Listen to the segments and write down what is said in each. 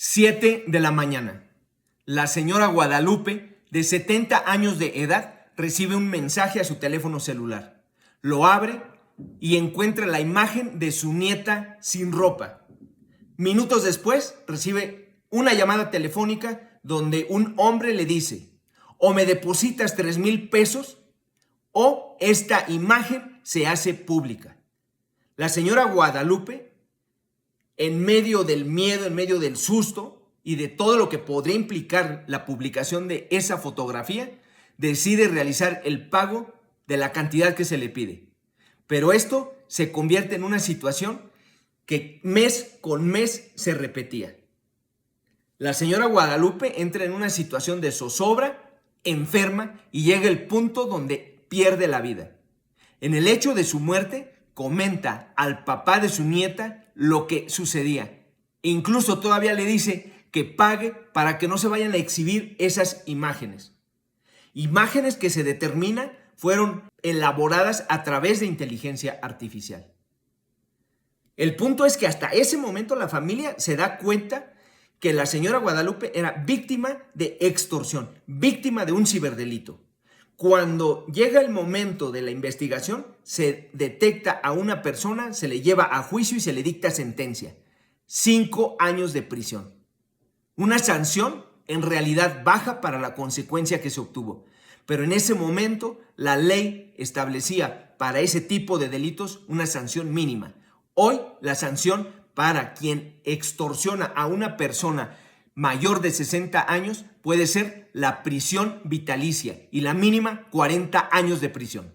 7 de la mañana. La señora Guadalupe, de 70 años de edad, recibe un mensaje a su teléfono celular. Lo abre y encuentra la imagen de su nieta sin ropa. Minutos después, recibe una llamada telefónica donde un hombre le dice: o me depositas 3,000 pesos o esta imagen se hace pública. La señora Guadalupe, en medio del miedo, en medio del susto y de todo lo que podría implicar la publicación de esa fotografía, decide realizar el pago de la cantidad que se le pide. Pero esto se convierte en una situación que mes con mes se repetía. La señora Guadalupe entra en una situación de zozobra, enferma, y llega el punto donde pierde la vida. En el hecho de su muerte, comenta al papá de su nieta lo que sucedía. E incluso todavía le dice que pague para que no se vayan a exhibir esas imágenes. Imágenes que se determina fueron elaboradas a través de inteligencia artificial. El punto es que hasta ese momento la familia se da cuenta que la señora Guadalupe era víctima de extorsión, víctima de un ciberdelito. Cuando llega el momento de la investigación, se detecta a una persona, se le lleva a juicio y se le dicta sentencia: 5 años de prisión. Una sanción en realidad baja para la consecuencia que se obtuvo. Pero en ese momento la ley establecía para ese tipo de delitos una sanción mínima. Hoy la sanción para quien extorsiona a una persona mayor de 60 años puede ser la prisión vitalicia y la mínima 40 años de prisión.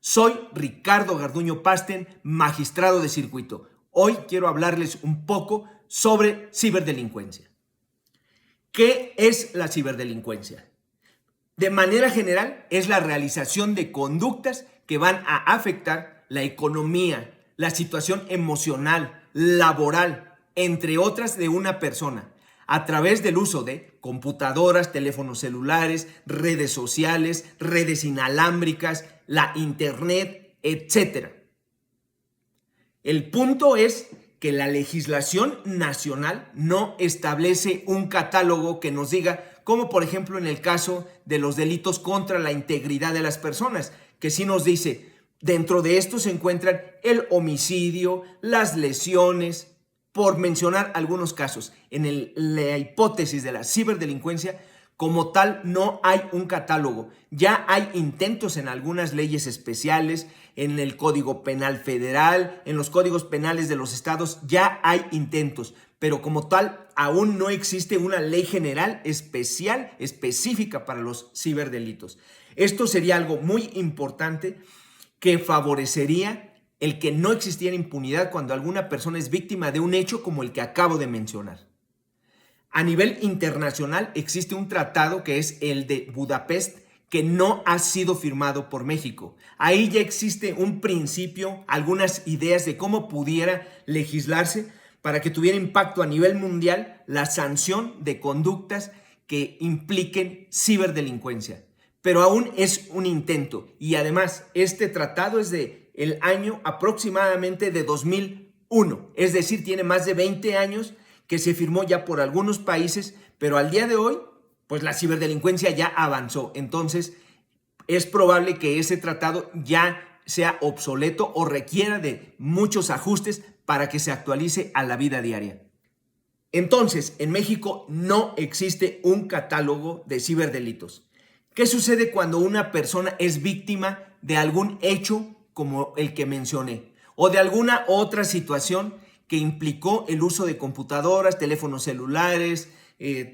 Soy Ricardo Garduño Pasten, magistrado de circuito. Hoy quiero hablarles un poco sobre ciberdelincuencia. ¿Qué es la ciberdelincuencia? De manera general, es la realización de conductas que van a afectar la economía, la situación emocional, laboral, entre otras, de una persona, a través del uso de computadoras, teléfonos celulares, redes sociales, redes inalámbricas, la internet, etc. El punto es que la legislación nacional no establece un catálogo que nos diga, como por ejemplo en el caso de los delitos contra la integridad de las personas, que sí nos dice, dentro de esto se encuentran el homicidio, las lesiones, por mencionar algunos casos. En la hipótesis de la ciberdelincuencia, como tal, no hay un catálogo. Ya hay intentos en algunas leyes especiales, en el Código Penal Federal, en los códigos penales de los estados, ya hay intentos. Pero como tal, aún no existe una ley general especial, específica para los ciberdelitos. Esto sería algo muy importante que favorecería el que no existiera impunidad cuando alguna persona es víctima de un hecho como el que acabo de mencionar. A nivel internacional existe un tratado que es el de Budapest, que no ha sido firmado por México. Ahí ya existe un principio, algunas ideas de cómo pudiera legislarse para que tuviera impacto a nivel mundial la sanción de conductas que impliquen ciberdelincuencia. Pero aún es un intento, y además este tratado es de el año aproximadamente de 2001, es decir, tiene más de 20 años que se firmó ya por algunos países, pero al día de hoy, pues la ciberdelincuencia ya avanzó. Entonces, es probable que ese tratado ya sea obsoleto o requiera de muchos ajustes para que se actualice a la vida diaria. Entonces, en México no existe un catálogo de ciberdelitos. ¿Qué sucede cuando una persona es víctima de algún hecho como el que mencioné, o de alguna otra situación que implicó el uso de computadoras, teléfonos celulares,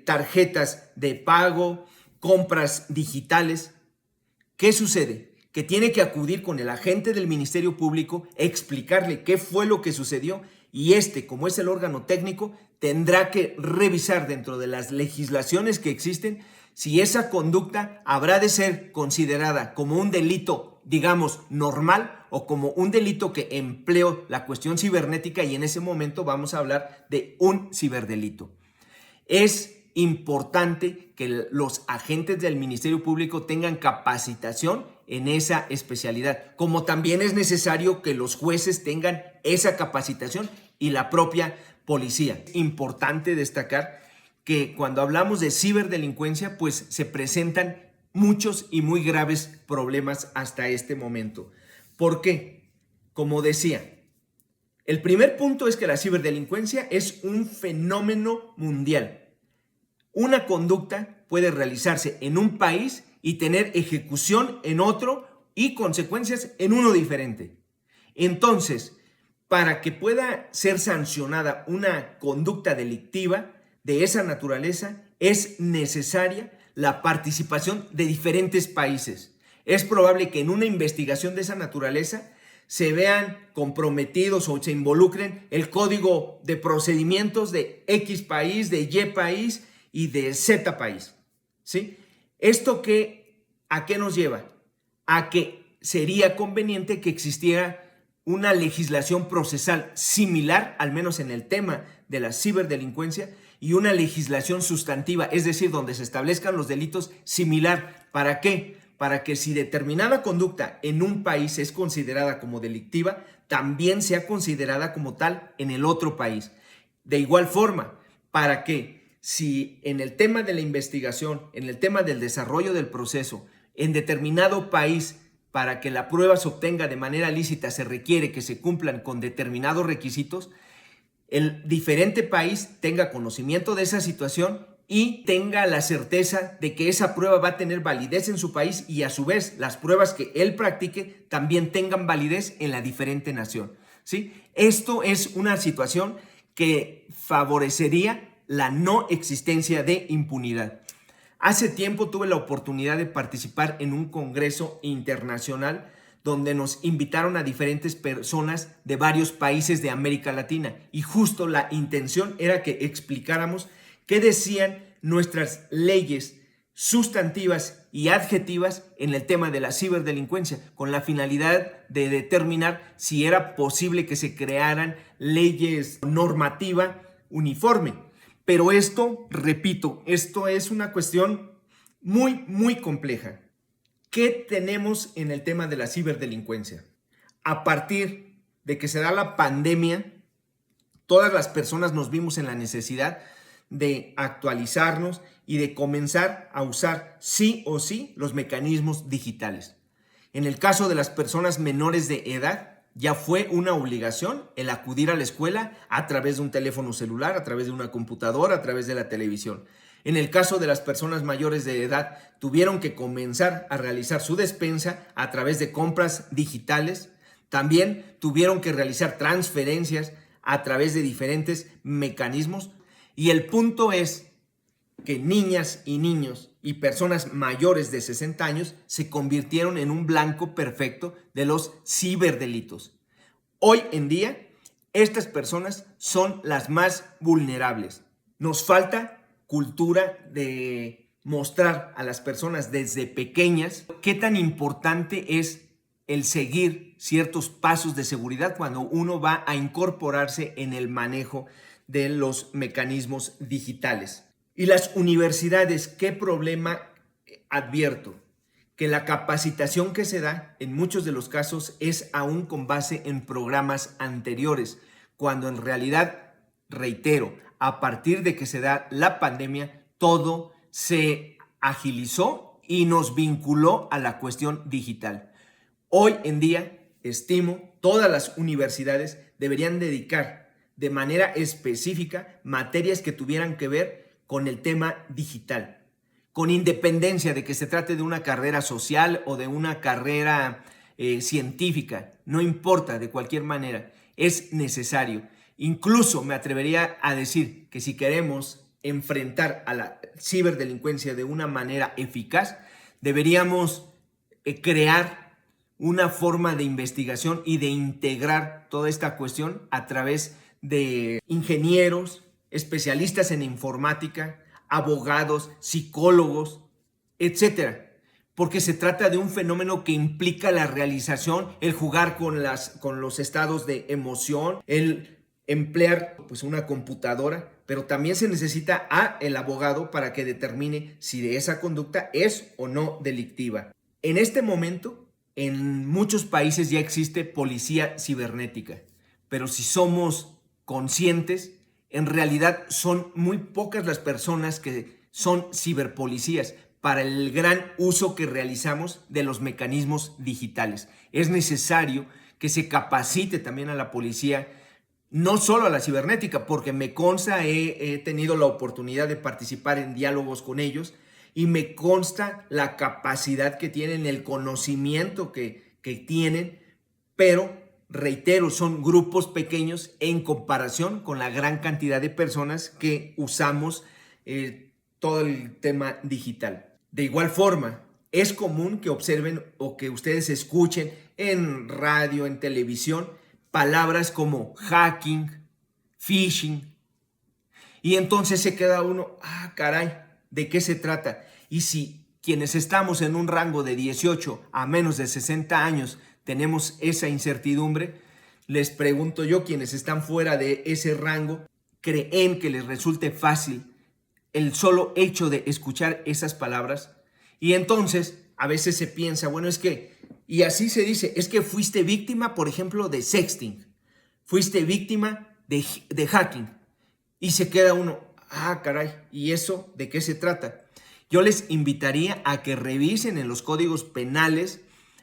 tarjetas de pago, compras digitales? ¿Qué sucede? Que tiene que acudir con el agente del Ministerio Público, explicarle qué fue lo que sucedió, y como es el órgano técnico, tendrá que revisar dentro de las legislaciones que existen si esa conducta habrá de ser considerada como un delito, digamos, normal, o como un delito que empleó la cuestión cibernética, y en ese momento vamos a hablar de un ciberdelito. Es importante que los agentes del Ministerio Público tengan capacitación en esa especialidad, como también es necesario que los jueces tengan esa capacitación y la propia policía. Importante destacar que cuando hablamos de ciberdelincuencia, pues se presentan muchos y muy graves problemas hasta este momento. ¿Por qué? Como decía, el primer punto es que la ciberdelincuencia es un fenómeno mundial. Una conducta puede realizarse en un país y tener ejecución en otro y consecuencias en uno diferente. Entonces, para que pueda ser sancionada una conducta delictiva de esa naturaleza, es necesaria la participación de diferentes países. Es probable que en una investigación de esa naturaleza se vean comprometidos o se involucren el código de procedimientos de X país, de Y país y de Z país, ¿sí? ¿Esto a qué nos lleva? A que sería conveniente que existiera una legislación procesal similar, al menos en el tema de la ciberdelincuencia, y una legislación sustantiva, es decir, donde se establezcan los delitos similar. ¿Para qué? Para que si determinada conducta en un país es considerada como delictiva, también sea considerada como tal en el otro país. De igual forma, para que si en el tema de la investigación, en el tema del desarrollo del proceso, en determinado país, para que la prueba se obtenga de manera lícita, se requiere que se cumplan con determinados requisitos, el diferente país tenga conocimiento de esa situación y tenga la certeza de que esa prueba va a tener validez en su país y a su vez las pruebas que él practique también tengan validez en la diferente nación, ¿sí? Esto es una situación que favorecería la no existencia de impunidad. Hace tiempo tuve la oportunidad de participar en un congreso internacional donde nos invitaron a diferentes personas de varios países de América Latina y justo la intención era que explicáramos qué decían nuestras leyes sustantivas y adjetivas en el tema de la ciberdelincuencia, con la finalidad de determinar si era posible que se crearan leyes normativa uniforme. Pero esto, repito, esto es una cuestión muy, muy compleja. ¿Qué tenemos en el tema de la ciberdelincuencia? A partir de que se da la pandemia, todas las personas nos vimos en la necesidad de actualizarnos y de comenzar a usar sí o sí los mecanismos digitales. En el caso de las personas menores de edad, ya fue una obligación el acudir a la escuela a través de un teléfono celular, a través de una computadora, a través de la televisión. En el caso de las personas mayores de edad, tuvieron que comenzar a realizar su despensa a través de compras digitales. También tuvieron que realizar transferencias a través de diferentes mecanismos. Y el punto es que niñas y niños y personas mayores de 60 años se convirtieron en un blanco perfecto de los ciberdelitos. Hoy en día, estas personas son las más vulnerables. Nos falta cultura de mostrar a las personas desde pequeñas qué tan importante es el seguir ciertos pasos de seguridad cuando uno va a incorporarse en el manejo de los mecanismos digitales. Y las universidades, ¿qué problema advierto? Que la capacitación que se da en muchos de los casos es aún con base en programas anteriores, cuando en realidad, reitero, a partir de que se da la pandemia, todo se agilizó y nos vinculó a la cuestión digital. Hoy en día, estimo, todas las universidades deberían dedicar de manera específica materias que tuvieran que ver con el tema digital, con independencia de que se trate de una carrera social o de una carrera científica, no importa, de cualquier manera, es necesario. Incluso me atrevería a decir que si queremos enfrentar a la ciberdelincuencia de una manera eficaz, deberíamos crear una forma de investigación y de integrar toda esta cuestión a través de ingenieros, especialistas en informática, abogados, psicólogos, etcétera, porque se trata de un fenómeno que implica la realización, el jugar con los estados de emoción, el emplear pues una computadora, pero también se necesita el abogado para que determine si de esa conducta es o no delictiva. En este momento, en muchos países ya existe policía cibernética, pero si somos conscientes, En realidad son muy pocas las personas que son ciberpolicías para el gran uso que realizamos de los mecanismos digitales. Es necesario que se capacite también a la policía, no solo a la cibernética, porque me consta, he tenido la oportunidad de participar en diálogos con ellos y me consta la capacidad que tienen, el conocimiento que tienen, pero reitero, son grupos pequeños en comparación con la gran cantidad de personas que usamos todo el tema digital. De igual forma, es común que observen o que ustedes escuchen en radio, en televisión, palabras como hacking, phishing, y entonces se queda uno, caray, ¿de qué se trata? Y si quienes estamos en un rango de 18 a menos de 60 años tenemos esa incertidumbre, les pregunto yo, quienes están fuera de ese rango, ¿creen que les resulte fácil el solo hecho de escuchar esas palabras? Y entonces a veces se piensa, bueno, es que, y así se dice, es que fuiste víctima, por ejemplo, de sexting, fuiste víctima de hacking, y se queda uno, caray, ¿y eso de qué se trata? Yo les invitaría a que revisen en los códigos penales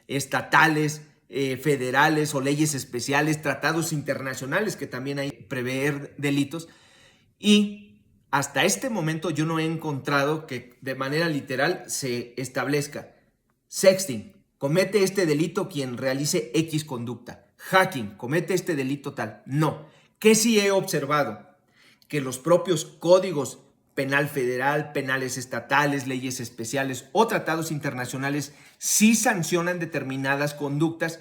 estatales, federales o leyes especiales, tratados internacionales que también hay prever delitos, y hasta este momento yo no he encontrado que de manera literal se establezca sexting, comete este delito quien realice X conducta, hacking, comete este delito tal. No. ¿Qué sí he observado? Que los propios códigos penal federal, penales estatales, leyes especiales o tratados internacionales sí sancionan determinadas conductas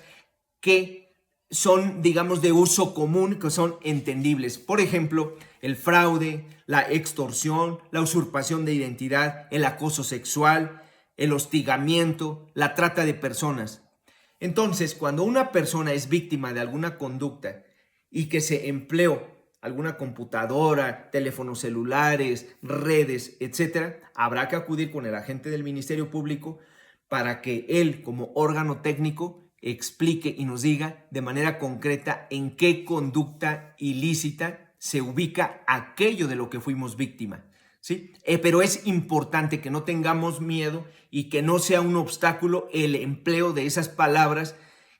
que son, digamos, de uso común, que son entendibles. Por ejemplo, el fraude, la extorsión, la usurpación de identidad, el acoso sexual, el hostigamiento, la trata de personas. Entonces, cuando una persona es víctima de alguna conducta y que se empleó alguna computadora, teléfonos celulares, redes, etcétera, habrá que acudir con el agente del Ministerio Público para que él, como órgano técnico, explique y nos diga de manera concreta en qué conducta ilícita se ubica aquello de lo que fuimos víctima, ¿sí? Pero es importante que no tengamos miedo y que no sea un obstáculo el empleo de esas palabras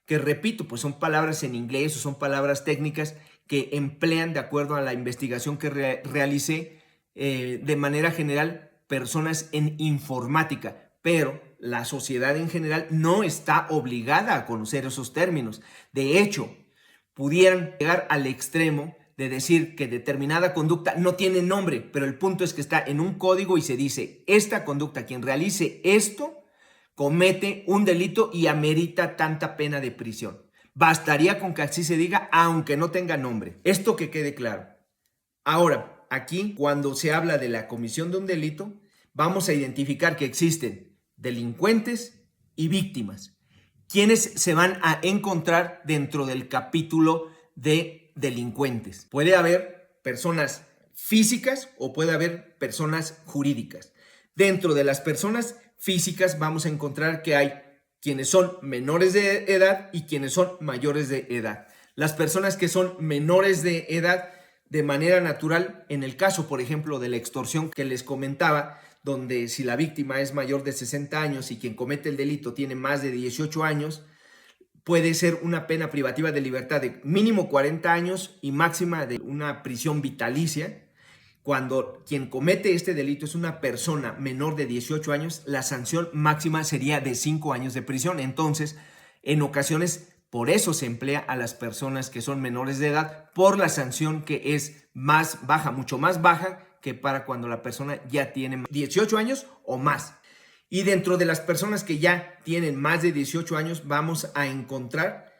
que, repito, pues son palabras en inglés o son palabras técnicas que emplean, de acuerdo a la investigación que realicé, de manera general, personas en informática, pero la sociedad en general no está obligada a conocer esos términos. De hecho, pudieran llegar al extremo de decir que determinada conducta no tiene nombre, pero el punto es que está en un código y se dice, esta conducta, quien realice esto, comete un delito y amerita tanta pena de prisión. Bastaría con que así se diga, aunque no tenga nombre. Esto que quede claro. Ahora, aquí, cuando se habla de la comisión de un delito, vamos a identificar que existen delincuentes y víctimas. ¿Quiénes se van a encontrar dentro del capítulo de delincuentes? Puede haber personas físicas o puede haber personas jurídicas. Dentro de las personas físicas vamos a encontrar que hay quienes son menores de edad y quienes son mayores de edad. Las personas que son menores de edad, de manera natural, en el caso, por ejemplo, de la extorsión que les comentaba, donde si la víctima es mayor de 60 años y quien comete el delito tiene más de 18 años, puede ser una pena privativa de libertad de mínimo 40 años y máxima de una prisión vitalicia. Cuando quien comete este delito es una persona menor de 18 años, la sanción máxima sería de 5 años de prisión. Entonces, en ocasiones, por eso se emplea a las personas que son menores de edad, por la sanción que es más baja, mucho más baja que para cuando la persona ya tiene 18 años o más. Y dentro de las personas que ya tienen más de 18 años, vamos a encontrar,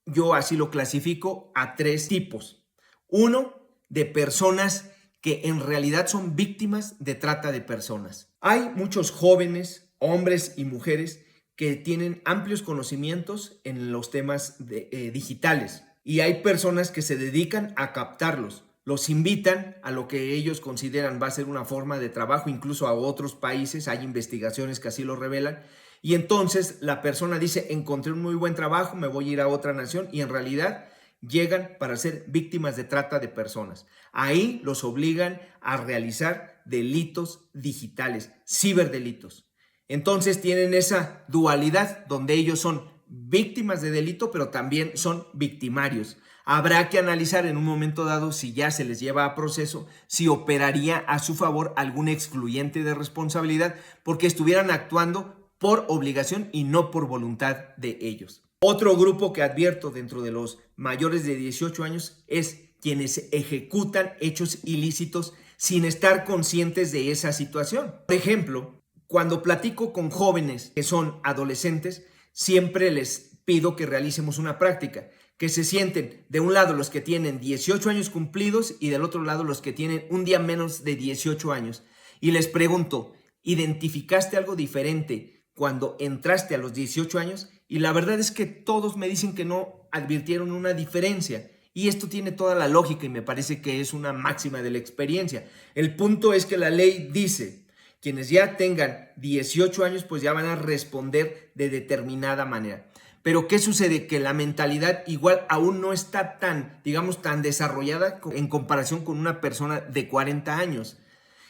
yo así lo clasifico, a 3 tipos. Uno, de personas que en realidad son víctimas de trata de personas. Hay muchos jóvenes, hombres y mujeres, que tienen amplios conocimientos en los temas digitales y hay personas que se dedican a captarlos. Los invitan a lo que ellos consideran va a ser una forma de trabajo, incluso a otros países, hay investigaciones que así lo revelan, y entonces la persona dice, encontré un muy buen trabajo, me voy a ir a otra nación, y en realidad llegan para ser víctimas de trata de personas. Ahí los obligan a realizar delitos digitales, ciberdelitos. Entonces tienen esa dualidad donde ellos son víctimas de delito, pero también son victimarios. Habrá que analizar en un momento dado, si ya se les lleva a proceso, si operaría a su favor algún excluyente de responsabilidad porque estuvieran actuando por obligación y no por voluntad de ellos. Otro grupo que advierto dentro de los mayores de 18 años es quienes ejecutan hechos ilícitos sin estar conscientes de esa situación. Por ejemplo, cuando platico con jóvenes que son adolescentes, siempre les pido que realicemos una práctica, que se sienten de un lado los que tienen 18 años cumplidos y del otro lado los que tienen un día menos de 18 años. Y les pregunto, ¿identificaste algo diferente cuando entraste a los 18 años? Y la verdad es que todos me dicen que no advirtieron una diferencia. Y esto tiene toda la lógica y me parece que es una máxima de la experiencia. El punto es que la ley dice, quienes ya tengan 18 años pues ya van a responder de determinada manera. Pero ¿qué sucede? Que la mentalidad igual aún no está tan, digamos, tan desarrollada en comparación con una persona de 40 años.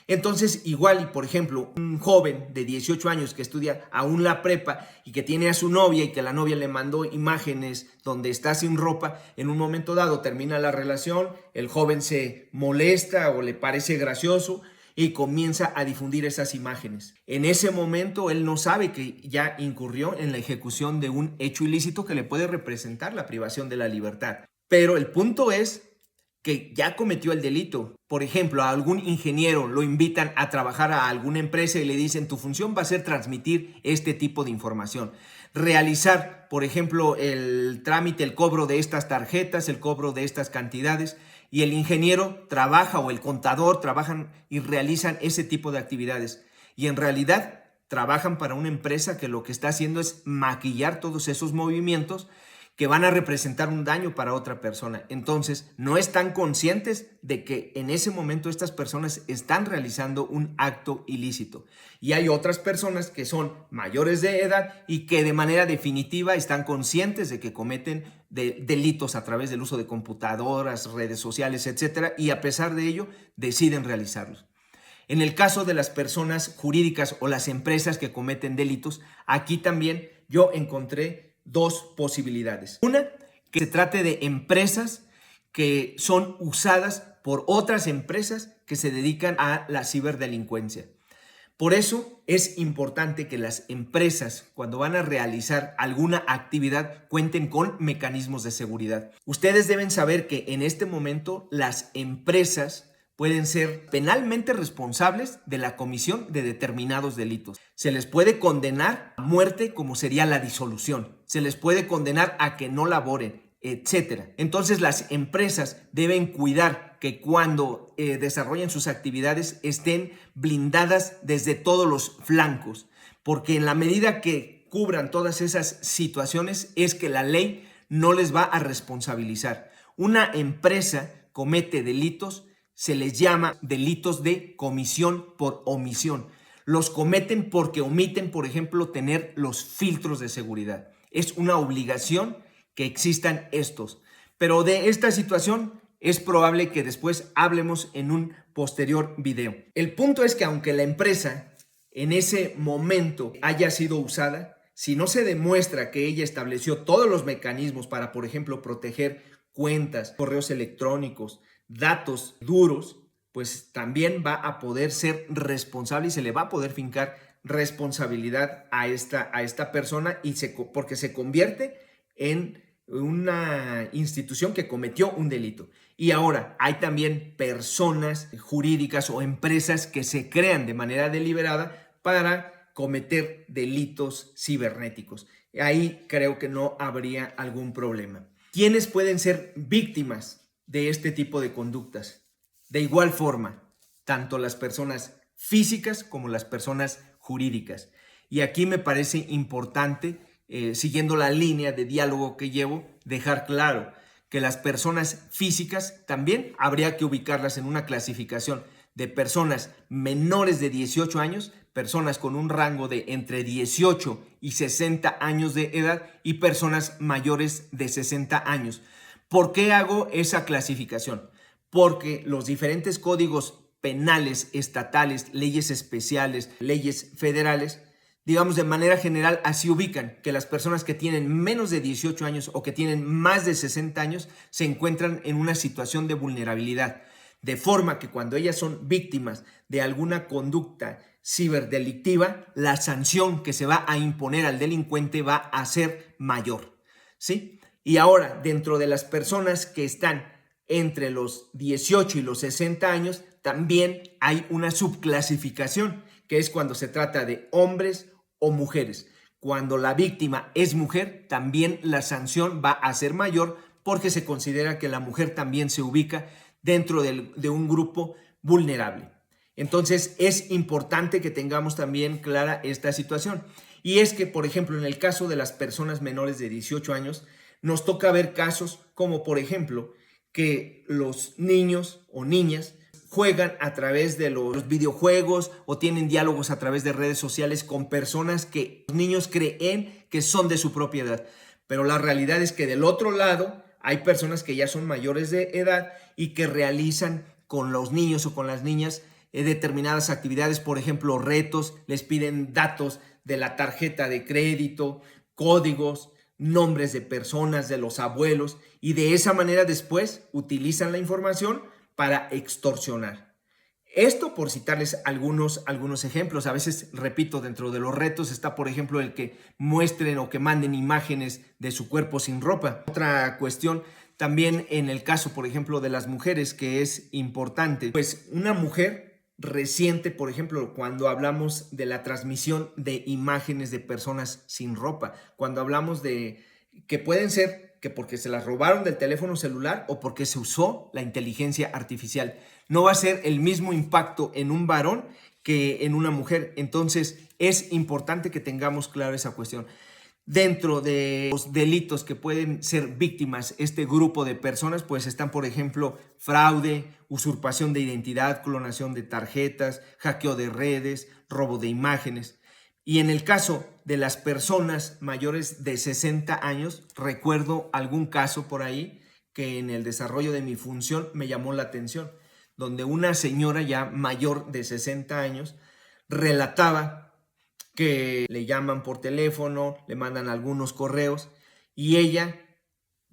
Entonces, igual, y por ejemplo, un joven de 18 años que estudia aún la prepa y que tiene a su novia y que la novia le mandó imágenes donde está sin ropa, en un momento dado termina la relación, el joven se molesta o le parece gracioso y comienza a difundir esas imágenes. En ese momento él no sabe que ya incurrió en la ejecución de un hecho ilícito que le puede representar la privación de la libertad. Pero el punto es que ya cometió el delito. Por ejemplo, a algún ingeniero lo invitan a trabajar a alguna empresa y le dicen, tu función va a ser transmitir este tipo de información. Realizar, por ejemplo, el trámite, el cobro de estas tarjetas, el cobro de estas cantidades. Y el ingeniero trabaja o el contador trabajan y realizan ese tipo de actividades. Y en realidad trabajan para una empresa que lo que está haciendo es maquillar todos esos movimientos que van a representar un daño para otra persona. Entonces, no están conscientes de que en ese momento estas personas están realizando un acto ilícito. Y hay otras personas que son mayores de edad y que de manera definitiva están conscientes de que cometen delitos a través del uso de computadoras, redes sociales, etcétera, y a pesar de ello deciden realizarlos. En el caso de las personas jurídicas o las empresas que cometen delitos, aquí también yo encontré dos posibilidades. Una, que se trate de empresas que son usadas por otras empresas que se dedican a la ciberdelincuencia. Por eso es importante que las empresas, cuando van a realizar alguna actividad, cuenten con mecanismos de seguridad. Ustedes deben saber que en este momento las empresas pueden ser penalmente responsables de la comisión de determinados delitos. Se les puede condenar a muerte, como sería la disolución. Se les puede condenar a que no laboren, etc. Entonces las empresas deben cuidar que cuando desarrollen sus actividades estén blindadas desde todos los flancos, porque en la medida que cubran todas esas situaciones es que la ley no les va a responsabilizar. Una empresa comete delitos, se les llama delitos de comisión por omisión. Los cometen porque omiten, por ejemplo, tener los filtros de seguridad. Es una obligación que existan estos. Pero de esta situación es probable que después hablemos en un posterior video. El punto es que aunque la empresa en ese momento haya sido usada, si no se demuestra que ella estableció todos los mecanismos para, por ejemplo, proteger cuentas, correos electrónicos, datos duros, pues también va a poder ser responsable y se le va a poder fincar responsabilidad a esta persona porque se convierte en una institución que cometió un delito. Y ahora hay también personas jurídicas o empresas que se crean de manera deliberada para cometer delitos cibernéticos. Ahí creo que no habría algún problema. ¿Quiénes pueden ser víctimas de este tipo de conductas? De igual forma, tanto las personas físicas como las personas jurídicas. Y aquí me parece importante, siguiendo la línea de diálogo que llevo, dejar claro que las personas físicas también habría que ubicarlas en una clasificación de personas menores de 18 años, personas con un rango de entre 18 y 60 años de edad y personas mayores de 60 años. ¿Por qué hago esa clasificación? Porque los diferentes códigos penales, estatales, leyes especiales, leyes federales, digamos de manera general, así ubican que las personas que tienen menos de 18 años o que tienen más de 60 años se encuentran en una situación de vulnerabilidad. De forma que cuando ellas son víctimas de alguna conducta ciberdelictiva, la sanción que se va a imponer al delincuente va a ser mayor, ¿sí? Y ahora, dentro de las personas que están entre los 18 y los 60 años, también hay una subclasificación, que es cuando se trata de hombres o mujeres. Cuando la víctima es mujer, también la sanción va a ser mayor porque se considera que la mujer también se ubica dentro de un grupo vulnerable. Entonces es importante que tengamos también clara esta situación. Y es que, por ejemplo, en el caso de las personas menores de 18 años, nos toca ver casos como, por ejemplo, que los niños o niñas juegan a través de los videojuegos o tienen diálogos a través de redes sociales con personas que los niños creen que son de su propiedad. Pero la realidad es que del otro lado hay personas que ya son mayores de edad y que realizan con los niños o con las niñas determinadas actividades, por ejemplo, retos, les piden datos de la tarjeta de crédito, códigos, nombres de personas, de los abuelos, y de esa manera después utilizan la información para extorsionar. Esto por citarles algunos ejemplos. A veces, repito, dentro de los retos está, por ejemplo, el que muestren o que manden imágenes de su cuerpo sin ropa. Otra cuestión también en el caso, por ejemplo, de las mujeres, que es importante, pues una mujer reciente, por ejemplo, cuando hablamos de la transmisión de imágenes de personas sin ropa, cuando hablamos de que pueden ser que porque se las robaron del teléfono celular o porque se usó la inteligencia artificial. No va a ser el mismo impacto en un varón que en una mujer. Entonces es importante que tengamos claro esa cuestión. Dentro de los delitos que pueden ser víctimas este grupo de personas, pues están, por ejemplo, fraude, usurpación de identidad, clonación de tarjetas, hackeo de redes, robo de imágenes. Y en el caso de las personas mayores de 60 años, recuerdo algún caso por ahí que en el desarrollo de mi función me llamó la atención, donde una señora ya mayor de 60 años relataba que le llaman por teléfono, le mandan algunos correos y ella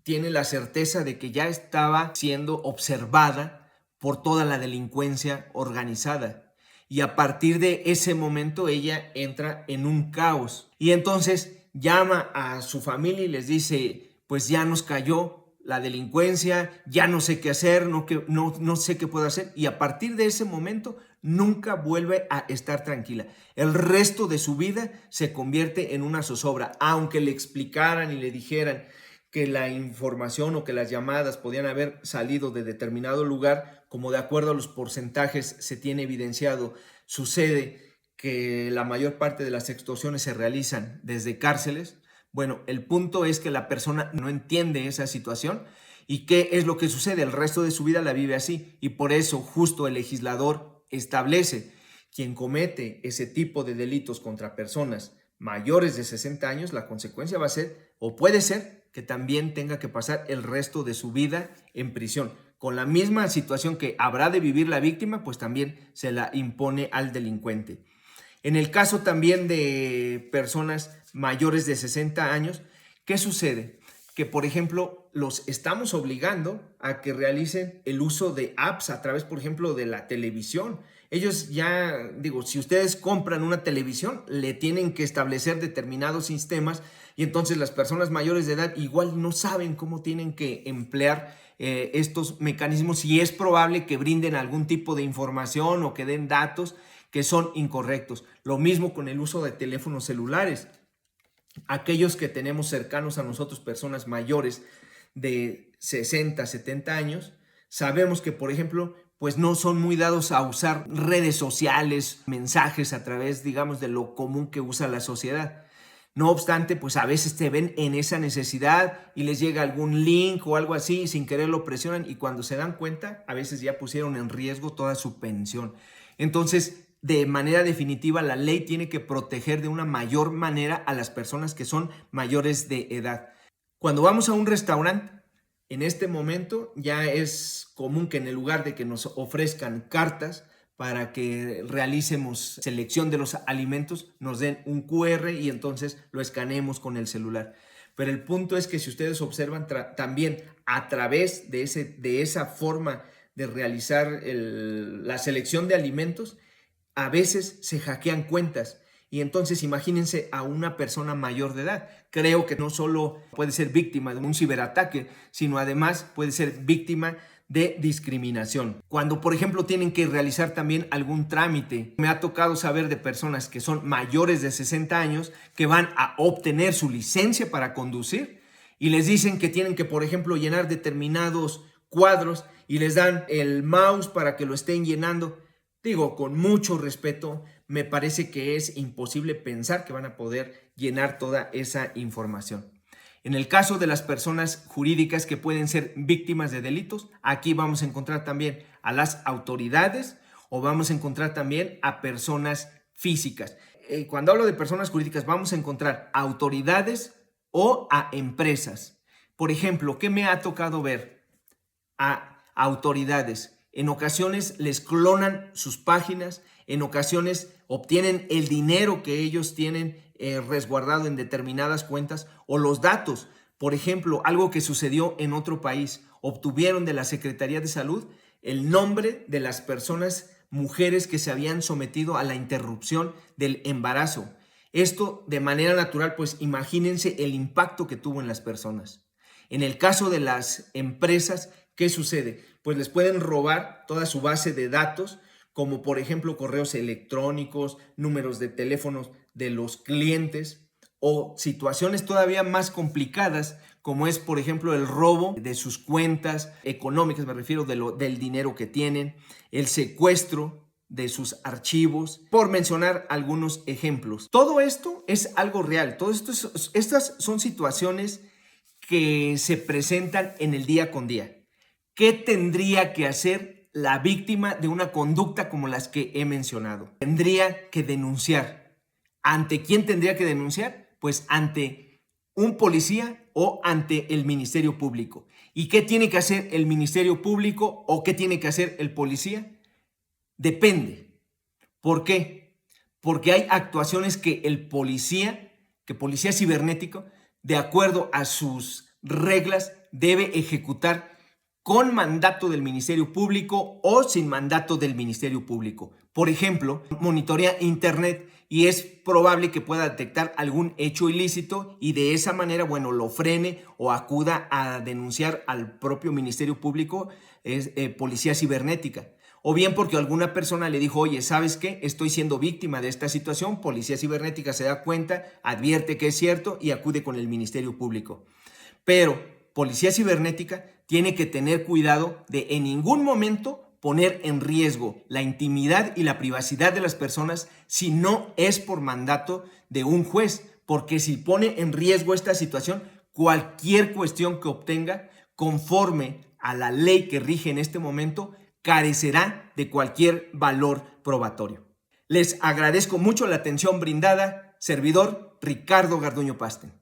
tiene la certeza de que ya estaba siendo observada por toda la delincuencia organizada. Y a partir de ese momento ella entra en un caos. Y entonces llama a su familia y les dice, pues ya nos cayó la delincuencia, ya no sé qué hacer, no sé qué puedo hacer. Y a partir de ese momento nunca vuelve a estar tranquila. El resto de su vida se convierte en una zozobra. Aunque le explicaran y le dijeran que la información o que las llamadas podían haber salido de determinado lugar, como de acuerdo a los porcentajes se tiene evidenciado, sucede que la mayor parte de las extorsiones se realizan desde cárceles. Bueno, el punto es que la persona no entiende esa situación y qué es lo que sucede. El resto de su vida la vive así y por eso justo el legislador establece quien comete ese tipo de delitos contra personas mayores de 60 años, la consecuencia va a ser o puede ser que también tenga que pasar el resto de su vida en prisión. Con la misma situación que habrá de vivir la víctima, pues también se la impone al delincuente. En el caso también de personas mayores de 60 años, ¿qué sucede? Que, por ejemplo, los estamos obligando a que realicen el uso de apps a través, por ejemplo, de la televisión. Ellos ya, si ustedes compran una televisión, le tienen que establecer determinados sistemas y entonces las personas mayores de edad igual no saben cómo tienen que emplear estos mecanismos y es probable que brinden algún tipo de información o que den datos que son incorrectos. Lo mismo con el uso de teléfonos celulares. Aquellos que tenemos cercanos a nosotros, personas mayores de 60, 70 años, sabemos que, por ejemplo, pues no son muy dados a usar redes sociales, mensajes a través, de lo común que usa la sociedad. No obstante, pues a veces te ven en esa necesidad y les llega algún link o algo así y sin querer lo presionan y cuando se dan cuenta, a veces ya pusieron en riesgo toda su pensión. Entonces, de manera definitiva, la ley tiene que proteger de una mayor manera a las personas que son mayores de edad. Cuando vamos a un restaurante, En este momento ya es común que en el lugar de que nos ofrezcan cartas para que realicemos selección de los alimentos, nos den un QR y entonces lo escaneemos con el celular. Pero el punto es que si ustedes observan también a través de esa forma de realizar la selección de alimentos, a veces se hackean cuentas. Y entonces imagínense a una persona mayor de edad. Creo que no solo puede ser víctima de un ciberataque, sino además puede ser víctima de discriminación. Cuando, por ejemplo, tienen que realizar también algún trámite. Me ha tocado saber de personas que son mayores de 60 años que van a obtener su licencia para conducir y les dicen que tienen que, por ejemplo, llenar determinados cuadros y les dan el mouse para que lo estén llenando. Digo, con mucho respeto, me parece que es imposible pensar que van a poder llenar toda esa información. En el caso de las personas jurídicas que pueden ser víctimas de delitos, aquí vamos a encontrar también a las autoridades o vamos a encontrar también a personas físicas. Cuando hablo de personas jurídicas, vamos a encontrar a autoridades o a empresas. Por ejemplo, ¿qué me ha tocado ver? A autoridades. En ocasiones les clonan sus páginas, en ocasiones obtienen el dinero que ellos tienen resguardado en determinadas cuentas o los datos. Por ejemplo, algo que sucedió en otro país, obtuvieron de la Secretaría de Salud el nombre de las personas, mujeres que se habían sometido a la interrupción del embarazo. Esto de manera natural, pues imagínense el impacto que tuvo en las personas. En el caso de las empresas, ¿qué sucede? Pues les pueden robar toda su base de datos, como por ejemplo correos electrónicos, números de teléfonos de los clientes o situaciones todavía más complicadas, como es por ejemplo el robo de sus cuentas económicas, me refiero del dinero que tienen, el secuestro de sus archivos, por mencionar algunos ejemplos. Todo esto es algo real, estas son situaciones que se presentan en el día con día. ¿Qué tendría que hacer la víctima de una conducta como las que he mencionado? Tendría que denunciar. ¿Ante quién tendría que denunciar? Pues ante un policía o ante el Ministerio Público. ¿Y qué tiene que hacer el Ministerio Público o qué tiene que hacer el policía? Depende. ¿Por qué? Porque hay actuaciones que policía cibernético, de acuerdo a sus reglas, debe ejecutar con mandato del Ministerio Público o sin mandato del Ministerio Público. Por ejemplo, monitorea Internet y es probable que pueda detectar algún hecho ilícito y de esa manera, bueno, lo frene o acuda a denunciar al propio Ministerio Público, policía cibernética. O bien porque alguna persona le dijo, oye, ¿sabes qué? Estoy siendo víctima de esta situación. Policía cibernética se da cuenta, advierte que es cierto y acude con el Ministerio Público. Pero policía cibernética tiene que tener cuidado de en ningún momento poner en riesgo la intimidad y la privacidad de las personas si no es por mandato de un juez, porque si pone en riesgo esta situación, cualquier cuestión que obtenga conforme a la ley que rige en este momento carecerá de cualquier valor probatorio. Les agradezco mucho la atención brindada. Servidor Ricardo Garduño Pasten.